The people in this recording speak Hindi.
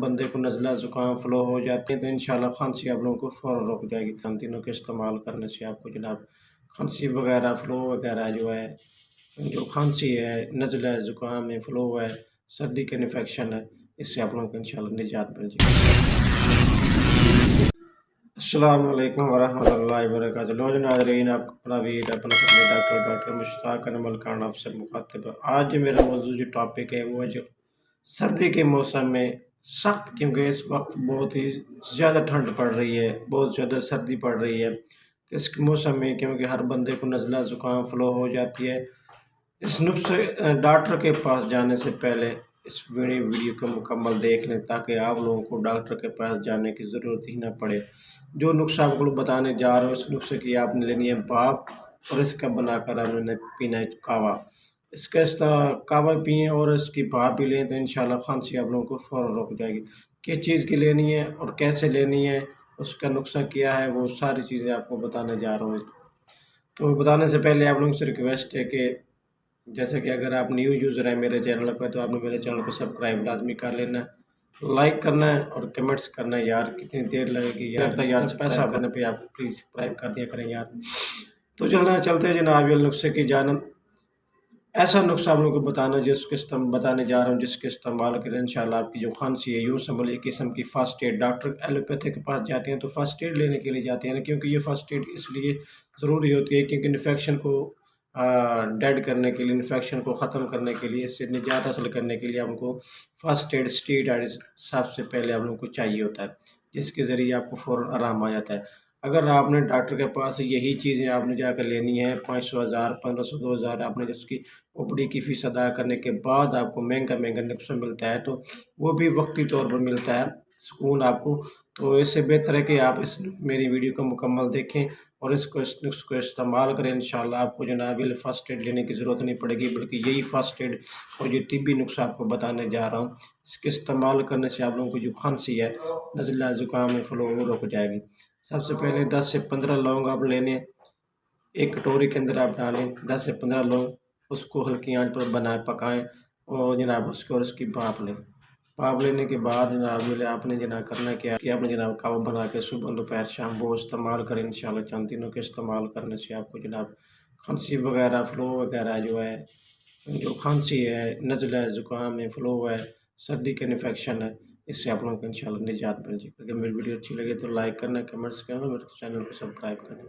बंदे को नज़ला ज़ुकाम फ़्लो हो जाते हैं तो इंशाल्लाह खांसी आप लोगों को फ़ौरन रुक जाएगी। इन तीनों के इस्तेमाल करने से आपको जनाब खांसी वगैरह फ़्लो वगैरह जो है, जो खांसी है, नज़ला है, ज़ुकाम है, फ़्लो है, सर्दी का इन्फेक्शन है, इससे आप लोगों को इंशाल्लाह निजात मिल जाएगी। अस्सलाम वालेकुम वरहमतुल्लाहि वबरकातुहू। लो जी नाज़रीन, आपका अपना वीर अपना डॉक्टर मुश्ताक अनवर खान आपसे मुखातिब है। आज जो मेरा मौजूद जो टॉपिक है वो है जो सर्दी के मौसम में सख्त, क्योंकि इस वक्त बहुत ही ज़्यादा ठंड पड़ रही है, बहुत ज़्यादा सर्दी पड़ रही है, तो इस मौसम में क्योंकि हर बंदे को नज़ला ज़ुकाम फ़्लो हो जाती है, इस नुस्खे डॉक्टर के पास जाने से पहले इस वीडियो को मुकम्मल देख लें ताकि आप लोगों को डॉक्टर के पास जाने की ज़रूरत ही ना पड़े। जो नुस्खा आपको बताने जा रहा हूँ, इस नुस्खे की आपने लेनी है भाप और इसका बनाकर आपने पीना है कावा। इसका कावा पिएँ और इसकी भाप भी लें तो इंशाल्लाह खांसी आप लोगों को फ़ौरन रुक जाएगी। किस चीज़ की लेनी है और कैसे लेनी है, उसका नुस्खा क्या है, वो सारी चीज़ें आपको बताने जा रहा हूँ। तो बताने से पहले आप लोगों से रिक्वेस्ट है कि जैसे कि अगर आप न्यू यूज़र हैं मेरे चैनल पर तो आपने मेरे चैनल को सब्सक्राइब लाज़मी कर लेना है, लाइक करना है और कमेंट्स करना है। यार कितनी देर लगेगी यार, पैसा करने पे आप प्लीज़ सब्सक्राइब कर दिया करें यार। तो चलते हैं जनाब ये नुस्खे की जानब। ऐसा नुस्खा आप लोगों को बताने जा रहा हूँ जिसके इस्तेमाल करें इंशाल्लाह आपकी जो खांसी है, यूँ समझ लीजिए किस्म की फ़र्स्ट एड। डॉक्टर एलोपैथी के पास जाते हैं तो फ़र्स्ट एड लेने के लिए जाते हैं, क्योंकि ये फ़र्स्ट एड इसलिए ज़रूरी होती है क्योंकि इन्फेक्शन को डेड करने के लिए, इन्फेक्शन को ख़त्म करने के लिए, इससे निजात हासिल करने के लिए हमको फ़र्स्ट एड स्टेरॉइड सबसे पहले आप लोगों को चाहिए होता है, जिसके ज़रिए आपको फ़ौरन आराम आ जाता है। अगर आपने डॉक्टर के पास यही चीज़ें आपने जाकर लेनी है, 500, 1000, 1500, 2000 आपने जिसकी ओपीडी की फ़ीस अदा करने के बाद आपको महँगा-महँगा नुस्खा मिलता है, तो वो भी वक़्ती तौर पर मिलता है सुकून आपको। तो इससे बेहतर है कि आप इस मेरी वीडियो को मुकम्मल देखें और इस नुस्खे को इस्तेमाल करें। इंशाल्लाह आपको जनाब फ़र्स्ट एड लेने की ज़रूरत नहीं पड़ेगी, बल्कि यही फ़र्स्ट एड और ये तिब्बी नुस्खा आपको बताने जा रहा हूँ, इसके इस्तेमाल करने से आप लोगों को जो खांसी है, नज़ला ज़ुकाम है, फ़्लू वो रुक जाएगी। सबसे पहले 10 से 15 लौंग आप लेने, एक कटोरी के अंदर आप डालें 10 से 15 लौंग, उसको हल्की आंच पर पकाएँ और जनाब उसकी भाप लें। भाप लेने के बाद जनाब आपने जनाब करना क्या है कि आपने जनाब कावा बना के सुबह, दोपहर, शाम वो इस्तेमाल करें इंशाल्लाह। चंद दिनों के इस्तेमाल करने से आपको जनाब खांसी वगैरह, फ़्लू वगैरह जो है, जो खांसी है, नज़ला है, ज़ुकाम है, फ़्लू है, सर्दी का इन्फेक्शन है, इससे आप लोगों को इंशाल्लाह निजात मिल जाएगी। अगर मेरी वीडियो अच्छी लगे तो लाइक करना, कमेंट्स करना, मेरे चैनल को सब्सक्राइब करना।